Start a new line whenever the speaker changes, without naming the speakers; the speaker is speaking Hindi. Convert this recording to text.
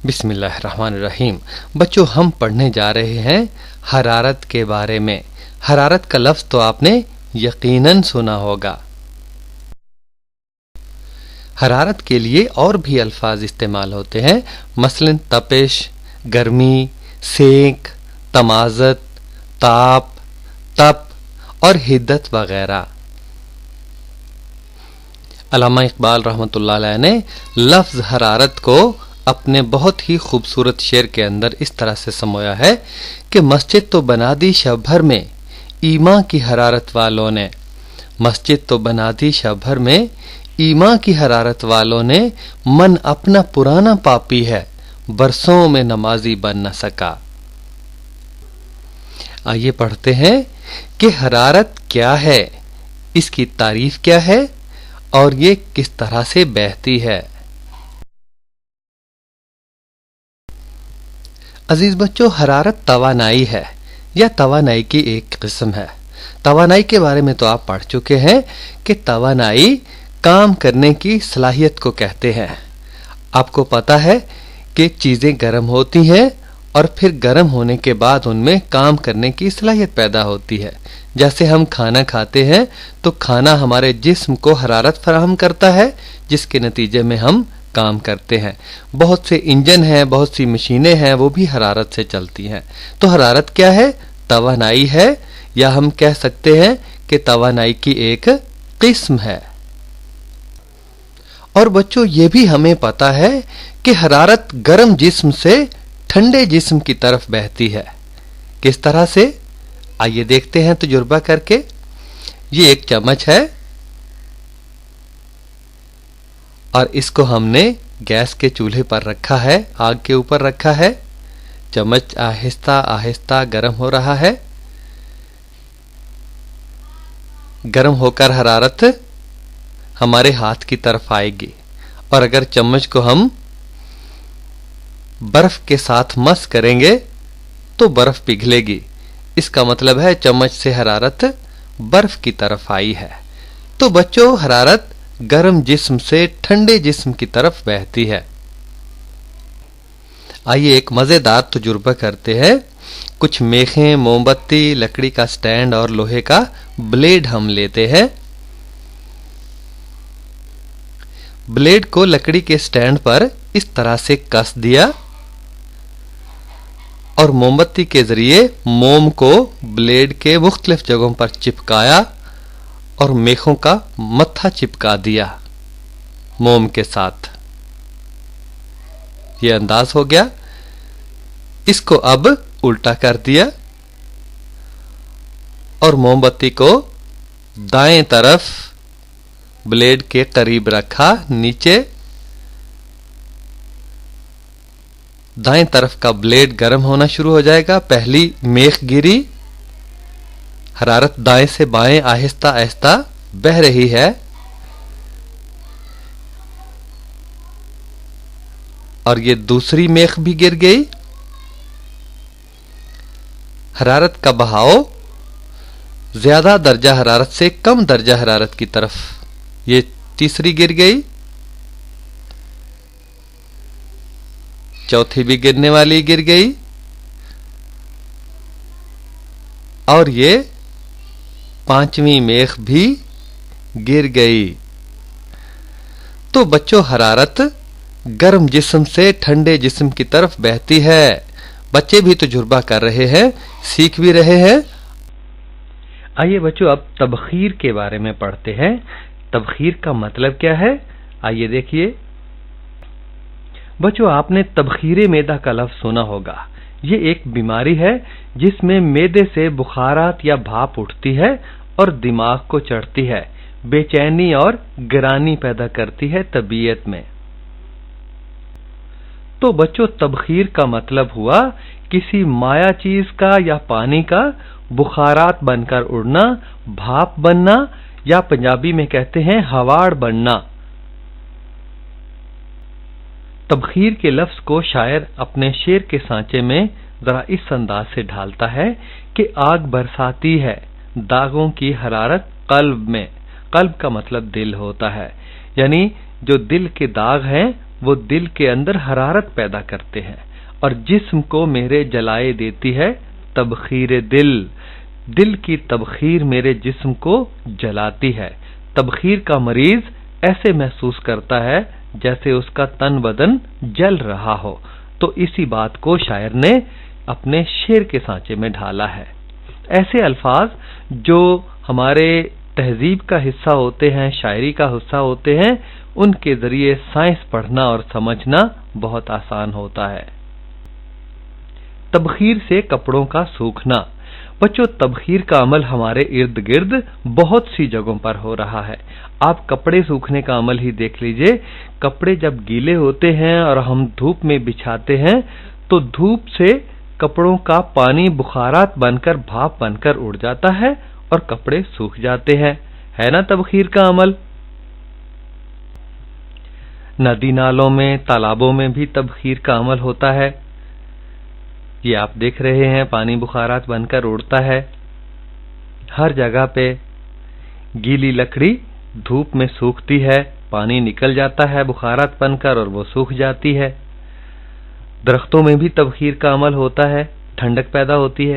बिस्मिल्लाहिर्रहमानिर्रहीम। बच्चों, हम पढ़ने जा रहे हैं हरारत के बारे में। हरारत का लफ्ज़ तो आपने यकीनन सुना होगा। हरारत के लिए और भी अल्फाज इस्तेमाल होते हैं, मसलन तपिश, गर्मी, सेक, तमाज़त, ताप, तप और हिद्दत वगैरह। अल्लामा इकबाल रहमतुल्लाह अलैह ने लफ्ज़ हरारत को अपने बहुत ही खूबसूरत शेर के अंदर इस तरह से समोया है कि मस्जिद तो बना दी शब भर में ईमा की हरारत वालों ने। मस्जिद तो बना दी शब भर में ईमा की हरारत वालों ने, मन अपना पुराना पापी है, बरसों में नमाजी बन न सका। आइए पढ़ते हैं कि हरारत क्या है, इसकी तारीफ क्या है और ये किस तरह से बहती है। अजीज बच्चों, हरारत तवानाई है या तवानाई की एक किस्म है। तवानाई के बारे में तो आप पढ़ चुके हैं कि तवानाई काम करने की सलाहियत को कहते हैं। आपको पता है कि चीज़ें गर्म होती हैं और फिर गर्म होने के बाद उनमें काम करने की सलाहियत पैदा होती है। जैसे हम खाना खाते हैं तो खाना हमारे जिस्म को हरारत फराहम करता है, जिसके नतीजे में हम काम करते हैं। बहुत से इंजन हैं, बहुत सी मशीनें हैं, वो भी हरारत से चलती हैं। तो हरारत क्या है? तवानाई है, या हम कह सकते हैं कि तवानाई की एक किस्म है। और बच्चों, ये भी हमें पता है कि हरारत गर्म जिस्म से ठंडे जिस्म की तरफ बहती है। किस तरह से? आइए देखते हैं तजुर्बा करके। ये एक चम्मच है और इसको हमने गैस के चूल्हे पर रखा है, आग के ऊपर रखा है। चम्मच आहिस्ता आहिस्ता गर्म हो रहा है। गर्म होकर हरारत हमारे हाथ की तरफ आएगी और अगर चम्मच को हम बर्फ के साथ मस करेंगे तो बर्फ पिघलेगी। इसका मतलब है चम्मच से हरारत बर्फ की तरफ आई है। तो बच्चों, हरारत गर्म जिस्म से ठंडे जिस्म की तरफ बहती है। आइए एक मजेदार तजुर्बा करते हैं। कुछ मेखें, मोमबत्ती, लकड़ी का स्टैंड और लोहे का ब्लेड हम लेते हैं। ब्लेड को लकड़ी के स्टैंड पर इस तरह से कस दिया और मोमबत्ती के जरिए मोम को ब्लेड के मुख्तलिफ जगहों पर चिपकाया और मेखों का मत्था चिपका दिया मोम के साथ। यह अंदाज हो गया। इसको अब उल्टा कर दिया और मोमबत्ती को दाएं तरफ ब्लेड के करीब रखा, नीचे। दाएं तरफ का ब्लेड गर्म होना शुरू हो जाएगा। पहली मेख गिरी, हरारत दाएं से बाएं आहिस्ता आहिस्ता बह रही है और ये दूसरी मेख भी गिर गई। हरारत का बहाव ज्यादा दर्जा हरारत से कम दर्जा हरारत की तरफ, ये तीसरी गिर गई, चौथी भी गिरने वाली गिर गई और ये पांचवी मेख भी गिर गई। तो बच्चों, हरारत गर्म जिस्म से ठंडे जिस्म की तरफ बहती है। बच्चे भी तजुर्बा कर रहे हैं, सीख भी रहे हैं। आइए बच्चों, अब तबखीर के बारे में पढ़ते हैं। तबखीर का मतलब क्या है? आइए देखिए। बच्चों, आपने तबखीरे मैदा का लफ्ज सुना होगा। ये एक बीमारी है जिसमें मैदे से बुखारात या भाप उठती है और दिमाग को चढ़ती है, बेचैनी और गिरानी पैदा करती है तबीयत में। तो बच्चों, तबखीर का मतलब हुआ किसी माया चीज का या पानी का बुखारात बनकर उड़ना, भाप बनना, या पंजाबी में कहते हैं हवाड़ बनना। तबखीर के लफ्ज को शायर अपने शेर के सांचे में जरा इस अंदाज से ढालता है कि आग बरसाती है दागों की हरारत कल्ब में। कल्ब का मतलब दिल होता है, यानी जो दिल के दाग हैं वो दिल के अंदर हरारत पैदा करते हैं और जिस्म को मेरे जलाए देती है तबखीर दिल। दिल की तबखीर मेरे जिस्म को जलाती है। तबखीर का मरीज ऐसे महसूस करता है जैसे उसका तन बदन जल रहा हो। तो इसी बात को शायर ने अपने शेर के सांचे में ढाला है। ऐसे अल्फाज जो हमारे तहजीब का हिस्सा होते हैं, शायरी का हिस्सा होते हैं, उनके जरिए साइंस पढ़ना और समझना बहुत आसान होता है। तबखीर से कपड़ों का सूखना। बच्चों, तबखीर का अमल हमारे इर्द गिर्द बहुत सी जगहों पर हो रहा है। आप कपड़े सूखने का अमल ही देख लीजिए। कपड़े जब गीले होते हैं और हम धूप में बिछाते हैं तो धूप से कपड़ों का पानी बुखारात बनकर भाप बनकर उड़ जाता है और कपड़े सूख जाते हैं। है ना तबखीर का अमल। नदी नालों में, तालाबों में भी तबखीर का अमल होता है। ये आप देख रहे हैं, पानी बुखारात बनकर उड़ता है। हर जगह पे गीली लकड़ी धूप में सूखती है, पानी निकल जाता है बुखारात बनकर और वो सूख जाती है। दरख्तों में भी तबखीर का अमल होता है, ठंडक पैदा होती है।